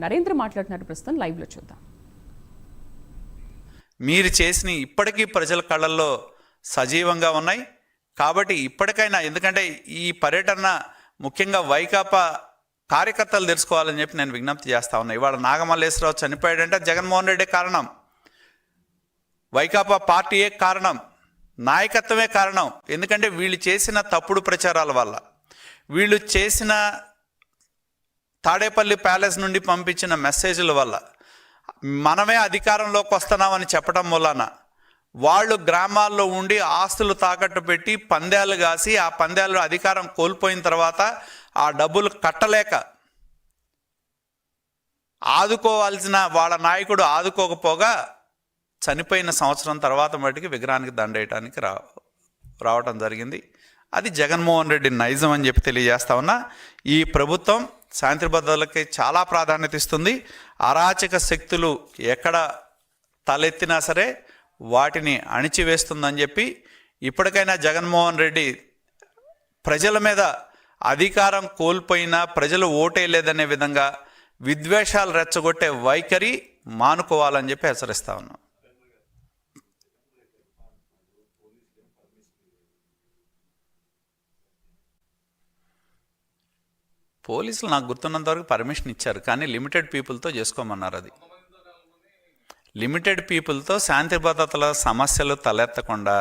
నరేంద్ర మాట్లాడుతున్నారు ప్రస్తుతం లైవ్లో చూద్దాం. మీరు చేసిన ఇప్పటికీ ప్రజల కళ్ళల్లో సజీవంగా ఉన్నాయి. కాబట్టి ఇప్పటికైనా, ఎందుకంటే ఈ పర్యటన ముఖ్యంగా వైకాపా కార్యకర్తలు తెలుసుకోవాలని చెప్పి నేను విజ్ఞప్తి చేస్తా ఉన్నా. ఇవాళ నాగమల్లేశ్వరరావు చనిపోయాడంటే జగన్మోహన్ రెడ్డే కారణం, వైకాపా పార్టీయే కారణం, నాయకత్వమే కారణం. ఎందుకంటే వీళ్ళు చేసిన తప్పుడు ప్రచారాల వల్ల, వీళ్ళు చేసిన తాడేపల్లి ప్యాలెస్ నుండి పంపించిన మెసేజ్ల వల్ల, మనమే అధికారంలోకి వస్తున్నామని చెప్పడం వలన వాళ్ళు గ్రామాల్లో ఉండి ఆస్తులు తాకట్టు పెట్టి పందాలు కాసి, ఆ పందాల్లో అధికారం కోల్పోయిన తర్వాత ఆ డబ్బులు కట్టలేక ఆదుకోవాల్సిన వాళ్ళ నాయకుడు ఆదుకోకపోగా చనిపోయిన సంవత్సరం తర్వాత మటుకి విగ్రహానికి దండేయటానికి రావటం జరిగింది. అది జగన్మోహన్ రెడ్డి నైజం అని చెప్పి తెలియజేస్తా ఉన్నా. ఈ ప్రభుత్వం శాంతి భద్రతలకి చాలా ప్రాధాన్యత ఇస్తుంది. అరాచక శక్తులు ఎక్కడ తలెత్తినా సరే వాటిని అణిచివేస్తుందని చెప్పి ఇప్పటికైనా జగన్మోహన్ రెడ్డి ప్రజల మీద అధికారం కోల్పోయినా ప్రజలు ఓటేయలేదనే విధంగా విద్వేషాలు రెచ్చగొట్టే వైఖరి మానుకోవాలని చెప్పి హెచ్చరిస్తా ఉన్నాం. పోలీసులు నాకు గుర్తున్నంత వరకు పర్మిషన్ ఇచ్చారు, కానీ లిమిటెడ్ పీపుల్తో చేసుకోమన్నారు. అది లిమిటెడ్ పీపుల్తో శాంతి భద్రతల సమస్యలు తలెత్తకుండా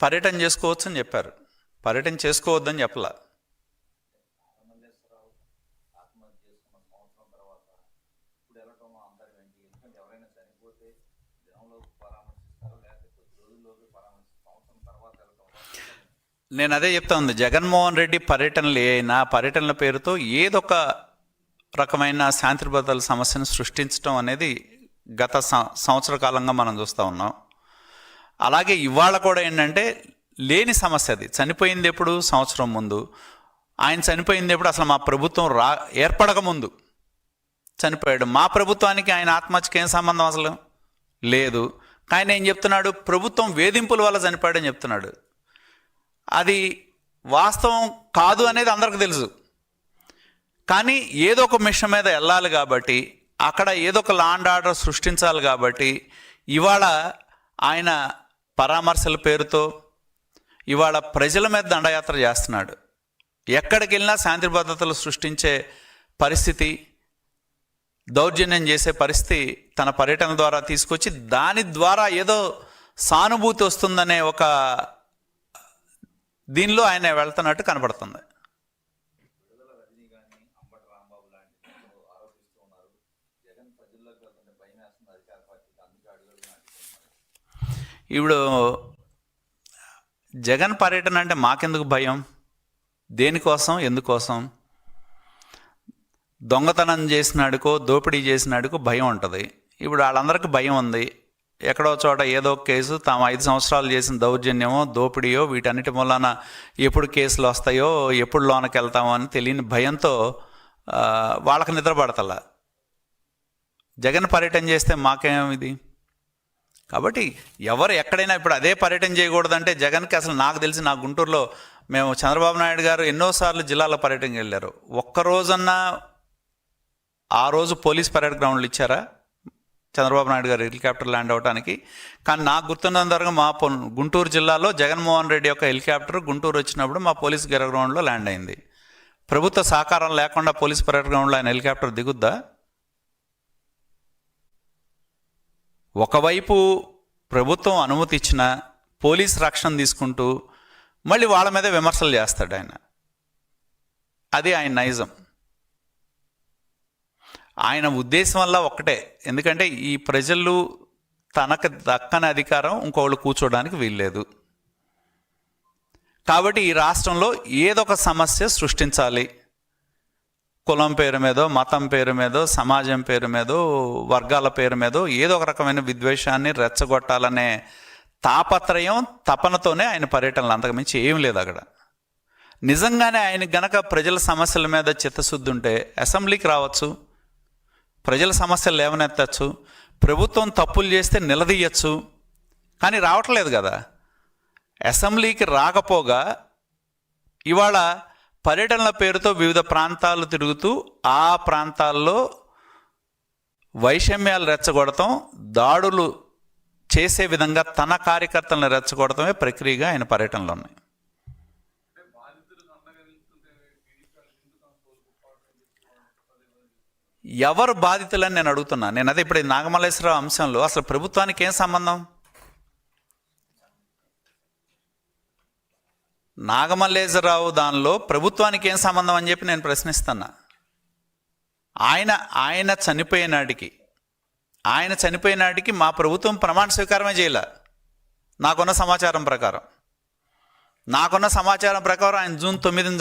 పర్యటన చేసుకోవచ్చు అని చెప్పారు. పర్యటన చేసుకోవద్దని చెప్పలా. నేను అదే చెప్తా ఉంది, జగన్మోహన్ రెడ్డి పర్యటనలు అయినా పర్యటనల పేరుతో ఏదొక రకమైన శాంతి భద్రతల సమస్యను సృష్టించడం అనేది గత సంవత్సర కాలంగా మనం చూస్తూ ఉన్నాం. అలాగే ఇవాళ కూడా ఏంటంటే లేని సమస్య అది. చనిపోయింది ఎప్పుడు? సంవత్సరం ముందు. ఆయన చనిపోయింది ఎప్పుడు? అసలు మా ప్రభుత్వం ఏర్పడక ముందు చనిపోయాడు. మా ప్రభుత్వానికి ఆయన ఆత్మహత్యకి ఏం సంబంధం అసలు లేదు. ఆయన ఏం చెప్తున్నాడు? ప్రభుత్వం వేధింపుల వల్ల చనిపోయాడని చెప్తున్నాడు. అది వాస్తవం కాదు అనేది అందరికి తెలుసు. కానీ ఏదో ఒక మిషన్ మీద వెళ్ళాలి కాబట్టి, అక్కడ ఏదో ఒక లా అండ్ ఆర్డర్ సృష్టించాలి కాబట్టి ఇవాళ ఆయన పరామర్శల పేరుతో ఇవాళ ప్రజల మీద దండయాత్ర చేస్తున్నాడు. ఎక్కడికి వెళ్ళినా శాంతి భద్రతలు సృష్టించే పరిస్థితి, దౌర్జన్యం చేసే పరిస్థితి తన పర్యటన ద్వారా తీసుకొచ్చి దాని ద్వారా ఏదో సానుభూతి వస్తుందనే ఒక దీనిలో ఆయన వెళ్తున్నట్టు కనబడుతుంది. ఇప్పుడు జగన్ పర్యటన అంటే మాకెందుకు భయం? దేనికోసం, ఎందుకోసం? దొంగతనం చేసినాడుకో దోపిడీ చేసినాడుకో భయం ఉంటుంది. ఇప్పుడు వాళ్ళందరికీ భయం ఉంది. ఎక్కడో చోట ఏదో కేసు, తాము 5 సంవత్సరాలు చేసిన దౌర్జన్యమో దోపిడీయో వీటన్నిటి మూలాన ఎప్పుడు కేసులు వస్తాయో, ఎప్పుడు లోనకి వెళ్తామో అని తెలియని భయంతో వాళ్ళకి నిద్రపడతలా. జగన్ పర్యటన చేస్తే మాకేమిది? కాబట్టి ఎవరు ఎక్కడైనా ఇప్పుడు అదే పర్యటన చేయకూడదంటే జగన్కి అసలు నాకు తెలిసి, నా గుంటూరులో మేము చంద్రబాబు నాయుడు గారు ఎన్నోసార్లు జిల్లాల పర్యటనకి వెళ్ళారు. ఒక్కరోజన్నా ఆ రోజు పోలీస్ పరేడ్ గ్రౌండ్లు ఇచ్చారా చంద్రబాబు నాయుడు గారు హెలికాప్టర్ ల్యాండ్ అవడానికి? కానీ నాకు గుర్తున్నంతవరకు మా గుంటూరు జిల్లాలో జగన్మోహన్ రెడ్డి యొక్క హెలికాప్టర్ గుంటూరు వచ్చినప్పుడు మా పోలీస్ గ్రౌండ్లో ల్యాండ్ అయింది. ప్రభుత్వ సహకారం లేకుండా పోలీస్ పరేడ్ గ్రౌండ్లో ఆయన హెలికాప్టర్ దిగుద్దా? ఒకవైపు ప్రభుత్వం అనుమతి ఇచ్చిన పోలీస్ రక్షణ తీసుకుంటూ మళ్ళీ వాళ్ళ మీద విమర్శలు చేస్తాడు ఆయన. అది ఆయన నైజం. ఆయన ఉద్దేశం వల్ల ఒక్కటే, ఎందుకంటే ఈ ప్రజలు తనకు దక్కని అధికారం ఇంకోళ్ళు కూర్చోడానికి వీల్లేదు కాబట్టి ఈ రాష్ట్రంలో ఏదొక సమస్య సృష్టించాలి. కులం పేరు మీదో, మతం పేరు మీదో, సమాజం పేరు మీదో, వర్గాల పేరు మీదో ఏదో ఒక రకమైన విద్వేషాన్ని రెచ్చగొట్టాలనే తాపత్రయం, తపనతోనే ఆయన పర్యటనలు, అంతకుమించి ఏం లేదు అక్కడ. నిజంగానే ఆయన గనక ప్రజల సమస్యల మీద చిత్తశుద్ధి ఉంటే అసెంబ్లీకి రావచ్చు, ప్రజల సమస్యలు లేవనెత్తచ్చు, ప్రభుత్వం తప్పులు చేస్తే నిలదీయచ్చు. కానీ రావట్లేదు కదా. అసెంబ్లీకి రాకపోగా ఇవాళ పర్యటనల పేరుతో వివిధ ప్రాంతాలు తిరుగుతూ ఆ ప్రాంతాల్లో వైషమ్యాలు రెచ్చగొడతాం, దాడులు చేసే విధంగా తన కార్యకర్తలను రెచ్చగొడటమే ప్రక్రియగా ఆయన పర్యటనలు ఉన్నాయి. ఎవరు బాధితులని నేను అడుగుతున్నా. నేను అదే ఇప్పుడు ఈ నాగమల్లేశ్వరరావు అంశంలో అసలు ప్రభుత్వానికి ఏం సంబంధం? నాగమల్లేశ్వరరావు దానిలో ప్రభుత్వానికి ఏం సంబంధం అని చెప్పి నేను ప్రశ్నిస్తున్నా. ఆయన చనిపోయే నాటికి మా ప్రభుత్వం ప్రమాణ స్వీకారమే చేయలే. నాకున్న సమాచారం ప్రకారం ఆయన జూన్ 9న